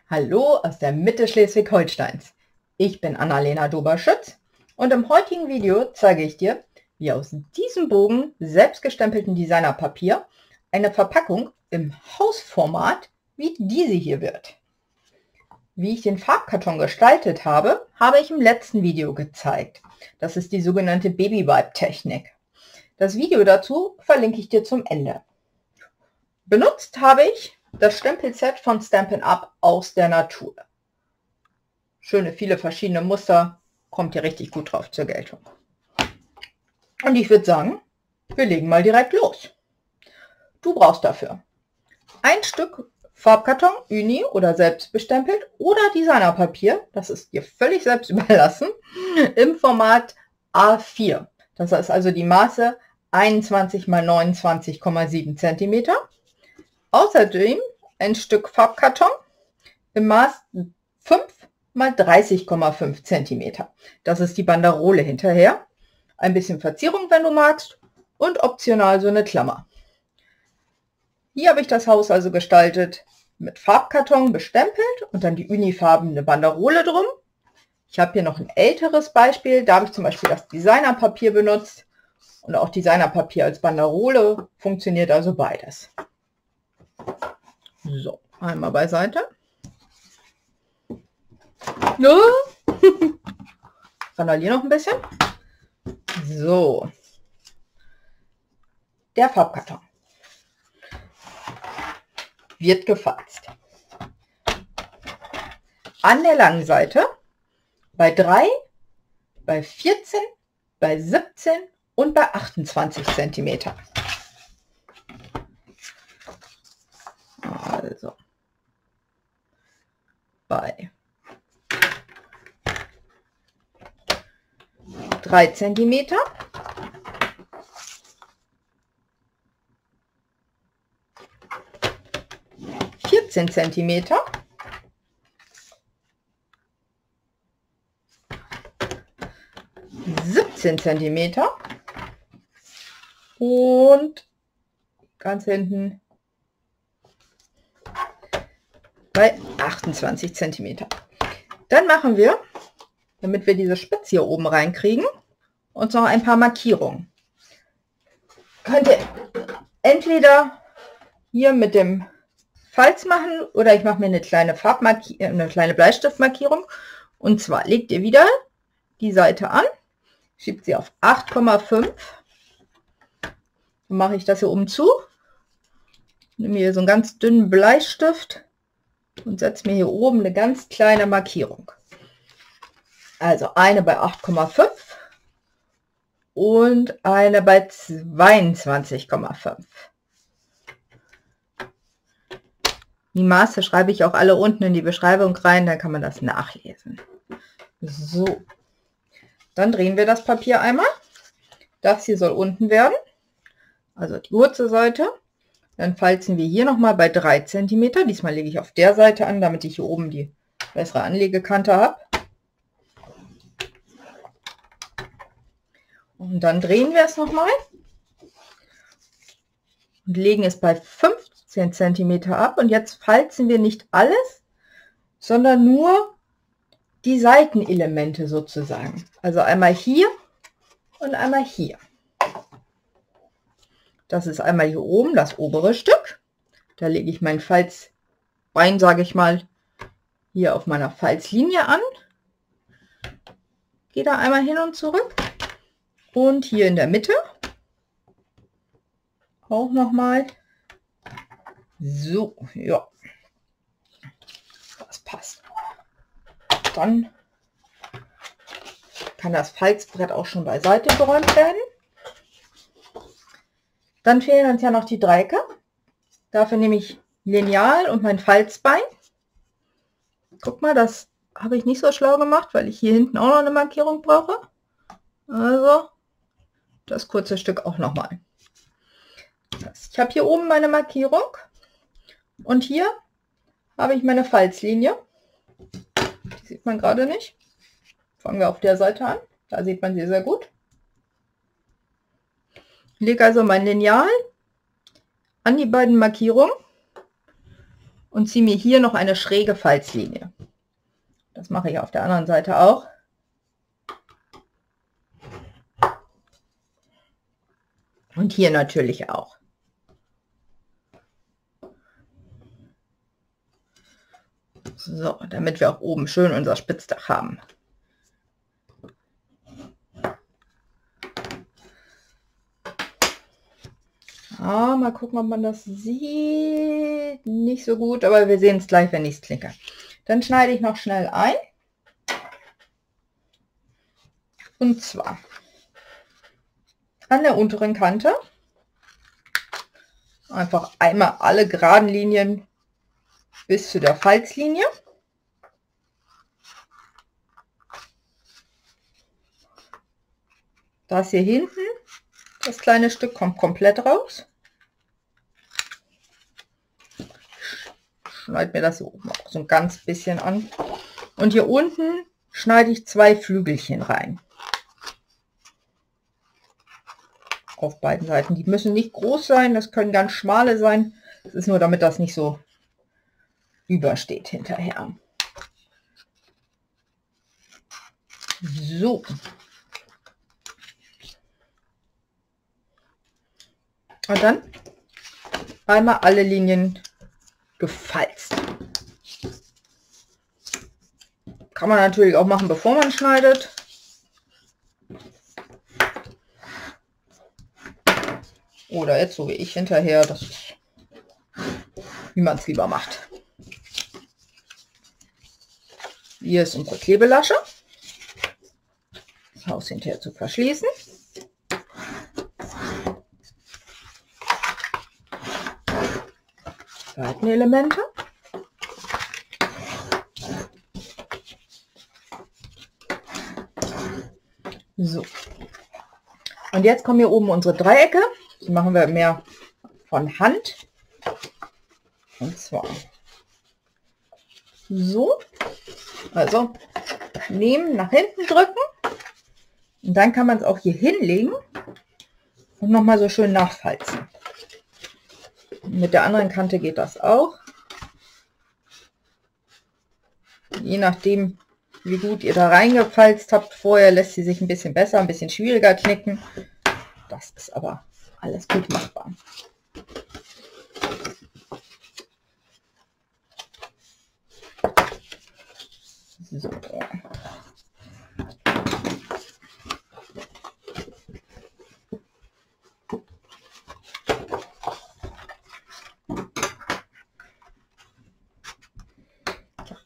Hallo aus der Mitte Schleswig-Holsteins. Ich bin Annalena Doberschütz und im heutigen Video zeige ich dir, wie aus diesem Bogen selbstgestempelten Designerpapier eine Verpackung im Hausformat wie diese hier wird. Wie ich den Farbkarton gestaltet habe, habe ich im letzten Video gezeigt. Das ist die sogenannte Baby-Wipe-Technik. Das Video dazu verlinke ich dir zum Ende. Benutzt habe ich das Stempelset von Stampin' Up aus der Natur. Schöne, viele verschiedene Muster, kommt hier richtig gut drauf zur Geltung. Und ich würde sagen, wir legen mal direkt los. Du brauchst dafür ein Stück Farbkarton, Uni oder selbst bestempelt oder Designerpapier, das ist dir völlig selbst überlassen, im Format A4. Das ist also die Maße 21 x 29,7 cm. Außerdem ein Stück Farbkarton im Maß 5 x 30,5 cm. Das ist die Banderole hinterher. Ein bisschen Verzierung, wenn du magst, und optional so eine Klammer. Hier habe ich das Haus also gestaltet mit Farbkarton bestempelt und dann die unifarbene Banderole drum. Ich habe hier noch ein älteres Beispiel, da habe ich zum Beispiel das Designerpapier benutzt und auch Designerpapier als Banderole, funktioniert also beides. So, einmal beiseite. Ja. Randaliere noch ein bisschen. So, der Farbkarton wird gefalzt. An der langen Seite bei 3, bei 14, bei 17 und bei 28 cm. Also bei 3 cm, 14 cm, 17 cm und ganz hinten bei 28 cm. Dann machen wir, damit wir diese Spitze hier oben reinkriegen, uns noch ein paar Markierungen. Könnt ihr entweder hier mit dem Falz machen oder ich mache mir eine kleine Bleistiftmarkierung. Und zwar legt ihr wieder die Seite an, schiebt sie auf 8,5. Dann mache ich das hier oben zu, nehme hier so einen ganz dünnen Bleistift und setze mir hier oben eine ganz kleine Markierung. Also eine bei 8,5 und eine bei 22,5. Die Maße schreibe ich auch alle unten in die Beschreibung rein, dann kann man das nachlesen. So, dann drehen wir das Papier einmal. Das hier soll unten werden, also die kurze Seite. Dann falzen wir hier nochmal bei 3 cm. Diesmal lege ich auf der Seite an, damit ich hier oben die bessere Anlegekante habe. Und dann drehen wir es nochmal und legen es bei 15 cm ab. Und jetzt falzen wir nicht alles, sondern nur die Seitenelemente sozusagen. Also einmal hier und einmal hier. Das ist einmal hier oben das obere Stück. Da lege ich mein Falzbein, sage ich mal, hier auf meiner Falzlinie an. Gehe da einmal hin und zurück. Und hier in der Mitte auch nochmal. So, ja. Das passt. Dann kann das Falzbrett auch schon beiseite geräumt werden. Dann fehlen uns ja noch die Dreiecke. Dafür nehme ich Lineal und mein Falzbein. Guck mal, das habe ich nicht so schlau gemacht, weil ich hier hinten auch noch eine Markierung brauche. Also das kurze Stück auch nochmal. Ich habe hier oben meine Markierung und hier habe ich meine Falzlinie. Die sieht man gerade nicht. Fangen wir auf der Seite an. Da sieht man sie sehr gut. Ich lege also mein Lineal an die beiden Markierungen und ziehe mir hier noch eine schräge Falzlinie. Das mache ich auf der anderen Seite auch. Und hier natürlich auch. So, damit wir auch oben schön unser Spitzdach haben. Ah, mal gucken, ob man das sieht. Nicht so gut, aber wir sehen es gleich, wenn ich es klicke. Dann schneide ich noch schnell ein. Und zwar an der unteren Kante einfach einmal alle geraden Linien bis zu der Falzlinie. Das hier hinten, das kleine Stück kommt komplett raus. Schneide mir das so ein ganz bisschen an. Und hier unten schneide ich 2 Flügelchen rein. Auf beiden Seiten. Die müssen nicht groß sein, das können ganz schmale sein. Das ist nur, damit das nicht so übersteht hinterher. So. Und dann einmal alle Linien gefalzt. Kann man natürlich auch machen, bevor man schneidet. Oder jetzt so wie ich hinterher, das ist, wie man es lieber macht. Hier ist unsere Klebelasche. Das Haus hinterher zu verschließen. Seitenelemente. So. Und jetzt kommen hier oben unsere Dreiecke. Die machen wir mehr von Hand. Und zwar so. Also nehmen, nach hinten drücken. Und dann kann man es auch hier hinlegen und noch mal so schön nachfalzen. Mit der anderen Kante geht das auch. Je nachdem, wie gut ihr da reingefalzt habt vorher, lässt sie sich ein bisschen besser, ein bisschen schwieriger knicken. Das ist aber alles gut machbar. So.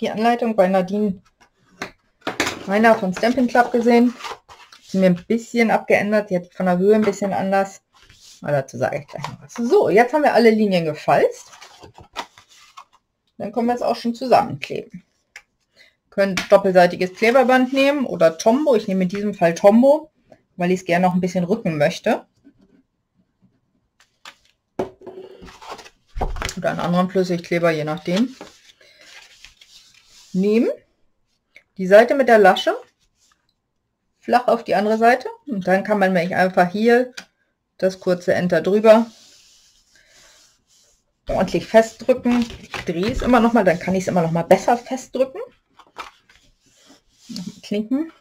Die Anleitung bei Nadine Meiner von Stampin' Club gesehen. Ist mir ein bisschen abgeändert. Die hat von der Höhe ein bisschen anders. Aber dazu sage ich gleich noch was. So, jetzt haben wir alle Linien gefalzt. Dann können wir es auch schon zusammenkleben. Können doppelseitiges Kleberband nehmen oder Tombow. Ich nehme in diesem Fall Tombow, weil ich es gerne noch ein bisschen rücken möchte. Oder einen anderen Flüssigkleber, je nachdem. Nehmen die Seite mit der Lasche flach auf die andere Seite und dann kann man nämlich einfach hier das kurze Enter drüber ordentlich festdrücken. Ich drehe es immer noch mal, dann kann ich es immer noch mal besser festdrücken. Klinken.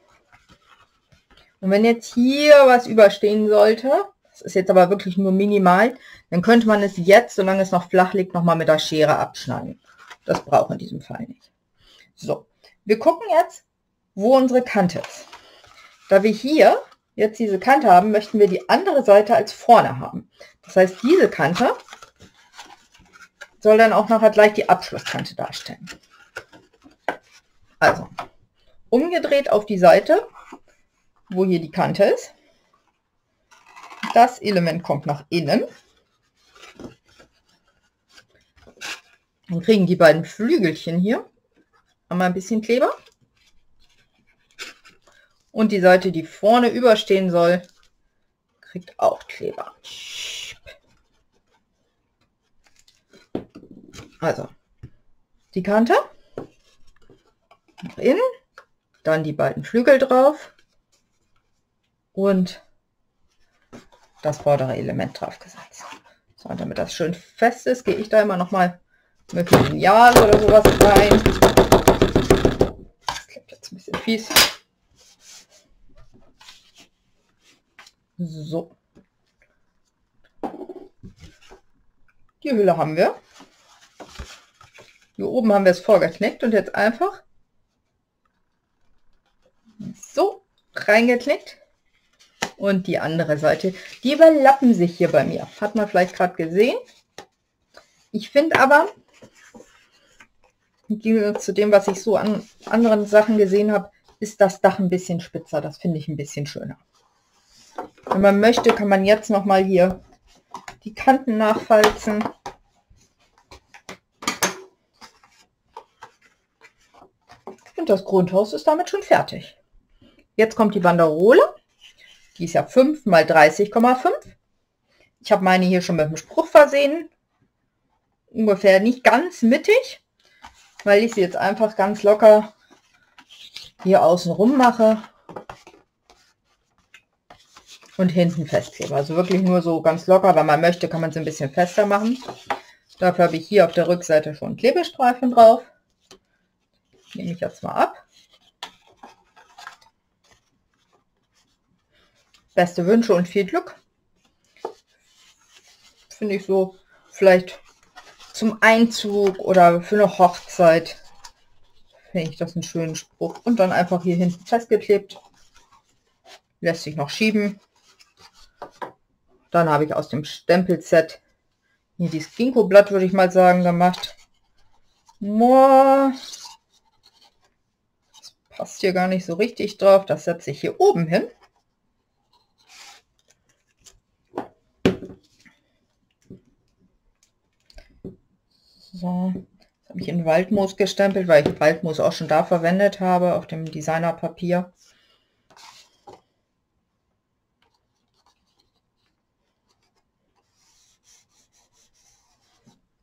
Und wenn jetzt hier was überstehen sollte, das ist jetzt aber wirklich nur minimal, dann könnte man es jetzt, solange es noch flach liegt, noch mal mit der Schere abschneiden. Das braucht in diesem Fall nicht. So, wir gucken jetzt, wo unsere Kante ist. Da wir hier jetzt diese Kante haben, möchten wir die andere Seite als vorne haben. Das heißt, diese Kante soll dann auch nachher gleich die Abschlusskante darstellen. Also, umgedreht auf die Seite, wo hier die Kante ist. Das Element kommt nach innen. Dann kriegen die beiden Flügelchen hier einmal ein bisschen Kleber. Und die Seite, die vorne überstehen soll, kriegt auch Kleber. Also, die Kante nach innen, dann die beiden Flügel drauf und das vordere Element drauf gesetzt. So, und damit das schön fest ist, gehe ich da immer noch mal mit Lineal oder sowas rein. Das klingt jetzt ein bisschen fies. So. Die Hülle haben wir. Hier oben haben wir es vorgeknickt und jetzt einfach so reingeknickt. Und die andere Seite, die überlappen sich hier bei mir. Hat man vielleicht gerade gesehen. Ich finde aber, im Gegensatz zu dem, was ich so an anderen Sachen gesehen habe, ist das Dach ein bisschen spitzer. Das finde ich ein bisschen schöner. Wenn man möchte, kann man jetzt noch mal hier die Kanten nachfalzen. Und das Grundhaus ist damit schon fertig. Jetzt kommt die Banderole. Die ist ja 5 mal 30,5. Ich habe meine hier schon mit dem Spruch versehen. Ungefähr nicht ganz mittig, weil ich sie jetzt einfach ganz locker hier außen rum mache und hinten festklebe. Also wirklich nur so ganz locker. Wenn man möchte, kann man sie ein bisschen fester machen. Dafür habe ich hier auf der Rückseite schon Klebestreifen drauf. Nehme ich jetzt mal ab. Beste Wünsche und viel Glück. Finde ich so vielleicht zum Einzug oder für eine Hochzeit. Finde ich das einen schönen Spruch. Und dann einfach hier hinten festgeklebt. Lässt sich noch schieben. Dann habe ich aus dem Stempelset hier dieses Ginkgo-Blatt, würde ich mal sagen, gemacht. Das passt hier gar nicht so richtig drauf. Das setze ich hier oben hin. So, jetzt habe ich in Waldmoos gestempelt, weil ich Waldmoos auch schon da verwendet habe, auf dem Designerpapier.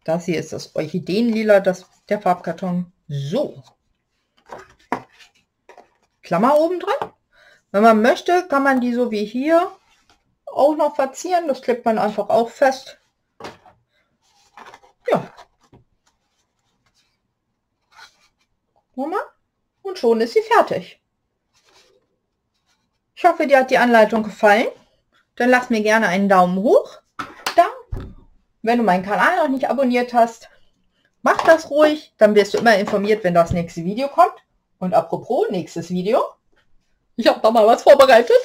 Das hier ist das Orchideenlila, der Farbkarton. So. Klammer oben dran. Wenn man möchte, kann man die so wie hier auch noch verzieren. Das klebt man einfach auch fest. Ja. Und schon ist sie fertig. Ich hoffe, dir hat die Anleitung gefallen. Dann lass mir gerne einen Daumen hoch. Wenn du meinen Kanal noch nicht abonniert hast, mach das ruhig. Dann wirst du immer informiert, wenn das nächste Video kommt. Und apropos, nächstes Video. Ich habe da mal was vorbereitet.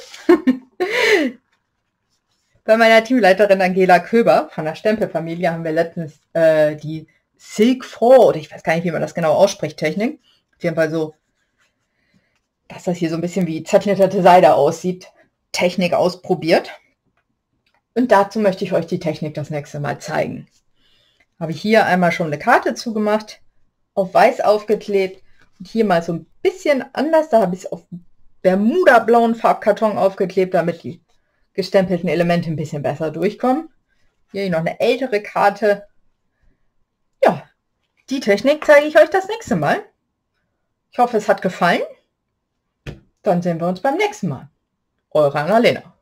Bei meiner Teamleiterin Angela Köber von der Stempelfamilie haben wir letztens die Silk Faux, oder ich weiß gar nicht, wie man das genau ausspricht, Technik. Auf jeden Fall so, dass das hier so ein bisschen wie zerknitterte Seide aussieht, Technik ausprobiert. Und dazu möchte ich euch die Technik das nächste Mal zeigen. Habe ich hier einmal schon eine Karte zugemacht, auf weiß aufgeklebt und hier mal so ein bisschen anders. Da habe ich es auf Bermuda-blauen Farbkarton aufgeklebt, damit die gestempelten Elemente ein bisschen besser durchkommen. Hier noch eine ältere Karte. Ja, die Technik zeige ich euch das nächste Mal. Ich hoffe, es hat gefallen. Dann sehen wir uns beim nächsten Mal. Eure Annalena.